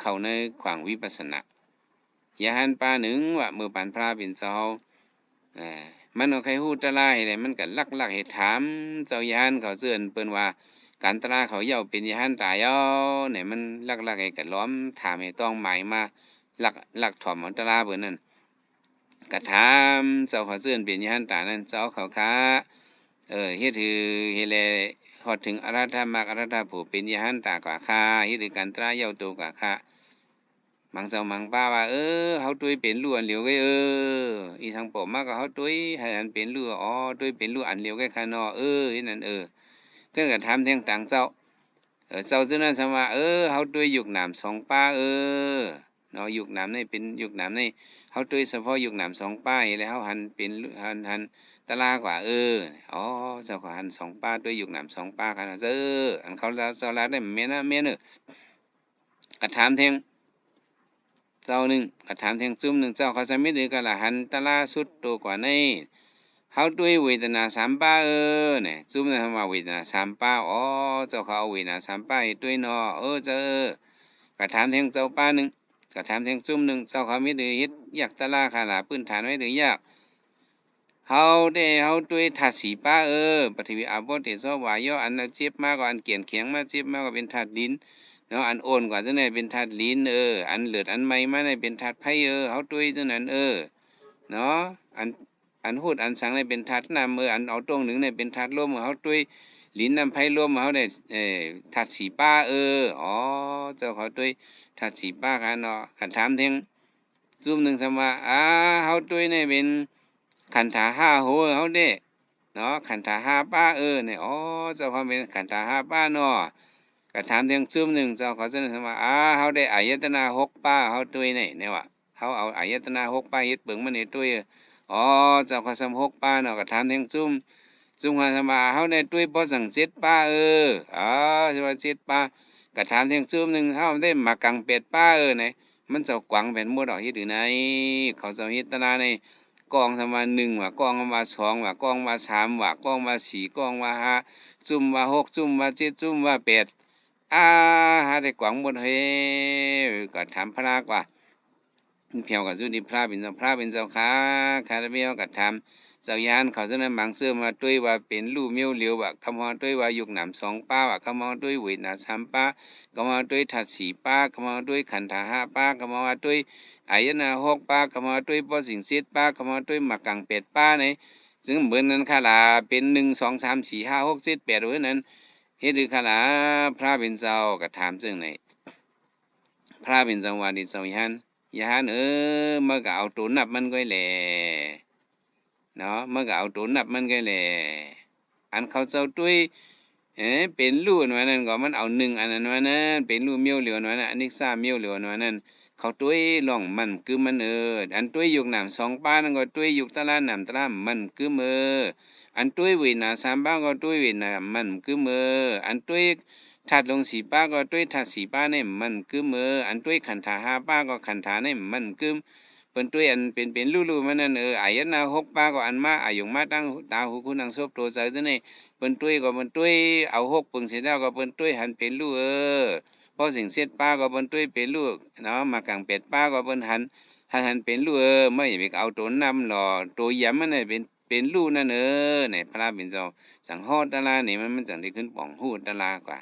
เข้าในขวางวิปัสสนายาหันปาหนึ่งว่าเมื่อปานพระเป็นเจ้ามันเอาใครฮู้ตะลาให้ได้มันก็ลักๆให้ถามเจ้ายานเขาเชิญเปิ้นว่าการตลาเขาเหย้าเป็นยาหันตายเอาเนี่ยมันลักๆให้ก็ล้อมถามให้ต้องหมายมาลักถ่อมเอาตะลาเบิ่นนั่นก็ถามเจ้าเขาเชิญเป็นยาหันตานั้นเจ้าเขาค้าเฮ็ดหือเฮ็ดแลฮอดถึงอรหัตถมรรคอรหัตถผลเป็นยาหันตากว่าค่าเฮ็ดให้การตราเหย้าโตกว่าค่าบางเจ้าบางป้าว่าเฮาตุ้ยเป็นรู้อันเหลียวไว้อีทางปอมาก็เฮาตุ้ยให้อันเป็นรู้ตุ้ยเป็นรู้อันเหลียวไว้ค่ะเนาะเฮ็ดนั่นเพิ่นก็ถามแทงต่างเจ้าเจ้าซื่อนั้นซะว่าเฮาตุ้ยยุคน้ำสองป้าเนาะยุคน้ำนี่เป็นยุคน้ำนี่เฮาตุ้ยเฉพาะยุคน้ำสองป้านี่แหละเฮาหันเป็นหันตะลากว่าเจ้าก็หันสองป้าตุ้ยยุคน้ำสองป้าค่ะเด้ออันเขาเจ้าลาได้แม่นแม่นก็ถามแทงเจ้าหนึ่งก็ถามแทงจุ่มหนึ่งเจ้าเขาจะไม่ดื้อกันละหันตะลาสุดโตกว่านี้เฮาด้วยเวทนาสามป้าเนี่ยจุ่มนั้นว่าเวทนาสามป้าเจ้าเขาเอาเวทนาสามป้าให้ด้วยเนาะเจ้าก็ถามแทงเจ้าป้าหนึ่งก็ถามแทงจุ่มหนึ่งเจ้าเขาไม่ดื้อเฮ็ดอยากตะลาค่ะล่ะพื้นฐานไว้ดื้อยากเฮาด้วยธาตุสีป้าปฐวีอาโปเตโสวายโยอันเจ็บมากกว่าอันเกียนแข็งมาเจ็บมากกว่าเป็นธาตุดินเนาะอันโอนกว่าจังได๋เป็นธาตุลิ้นอันเลือดอันใหม่มาได้เป็นธาตุไฟเฮาตุ้ยจังนั้นเนาะอันพูดอันสังได้เป็นธาตุน้ำอันเอาตรงหนึ่งได้เป็นธาตุลมเฮาตุ้ยลิ้นน้ำไฟลมเฮาได้ธาตุสีป้าเจ้าเขาตุ้ยธาตุสีป้าค่ะเนาะคันถามถึงซุ่มหนึ่งซะว่าเฮาตุ้ยนี่เป็นขันธ์5โหเฮาเด้เนาะขันธ์5ป้าเนี่ยเจ้าเขาเป็นขันธ์5ป้าเนาะก็ถามเรื่องซุ่มหนึ่งเจ้าเขาจะถามว่าเฮาได้อายตนะ6ป้าเฮาตุ้ยนี่แน่ว่าเฮาเอาอายตนะ6ป้าเฮ็ดเบิ่งมันให้ตุ้ยเจ้าเขาซ้ำ6ป้าเนาะก็ถามเรื่องซุ่มว่าถามว่าเฮาได้ตุ้ยบ่สัง7ป้าสิว่า7ป้าก็ถามเรื่องซุ่มหนึ่งเฮาได้มากัง8ป้าไหนมันเจ้ากวางเป็นหมดดอกเฮ็ดอยู่ไหนเขาเจ้าเฮ็ดตนาในกองทำมา1ว่ากองมา2ว่ากองมา3ว่ากองมา4กองมา5จุ่มว่า6จุ่มว่า7จุ่มว่า8หาได้กวางหมดเฮ้ก็ถามพระกว่าเพียวกับสุนิพระเป็นเจ้าค่ะคาราเมลก็ถามเจ้ายานเขาซะนั้นบางเสื้อมาด้วยว่าเป็นลู่เมียวเหลียวว่าคำว่าด้วยว่ายุคน้ำ2ป้าว่าคำว่าด้วยเวทนา3ป้าคำว่าด้วยธาตุ4ป้าคำว่าด้วยขันธ์5ป้าคำว่าด้วยอายนะ6ป้าคำว่าด้วยบ่สิ่ง7ป้าคำว่าด้วยมะกัง8ป้าไหนซึ่งเหมือนนั้นค่ะล่ะเป็น1 2 3 4 5 6 7 8ว่านั้นเฮ็ดหรือค่ะล่ะพระเป็นเจ้าก็ถามซึ่งไหนพระเป็นเจ้าว่าดิเจ้าอย่าหันมันก็เอาตัวนับมันก็แหละเนาะมันก็เอาตัวนับมันก็แหละอันเขาเจ้าตุ้ยเป็นรูอันว่านั้นก็มันเอา1อันนั้นว่านั้นเป็นรูเมียวเหลียวอันว่านั้นอันนี้ซ่าเมียวเหลียวอันว่านั้นเขาตุ้ยร้องมันคือมันอันตุ้ยยุคน้ำ2ป้านั่นก็ตุ้ยยุคตะลาน้ำตะลามันคืออันตุ้ยเวทนา3ป้าก็ตุ้ยเวทนามันคืออันตุ้ยธาตุลง4ป้าก็ตุ้ยธาตุ4ป้านี่มันคืออันตุ้ยขันธ์5ป้าก็ขันธ์นี่มันคือเปิ้นตุ้ยอันเป็นลู่ๆมันนั่นอายนะ6ป้าก็อันมาอายุมาตั้งตาหูคุณนังซบโตใจซะนี่เปิ้นตุ้ยก็เปิ้นตุ้ยเอา6ปึงเสร็จแล้วก็เปิ้นตุ้ยหันเป็นลู่พอสิ่งเสร็จป้าก็เปิ้นตุ้ยเป็นลู่เนาะมากลางเป็ดป้าก็เปิ้นหันเป็นลู่ไม่ไปเอาตัวนำหรอตัวยำมันน่ะเป็นลู่นั่นนี่พระเป็นเจ้าสังฮอดตะลานี่มันจังได้ขึ้นป่องฮู้ตะลากว่า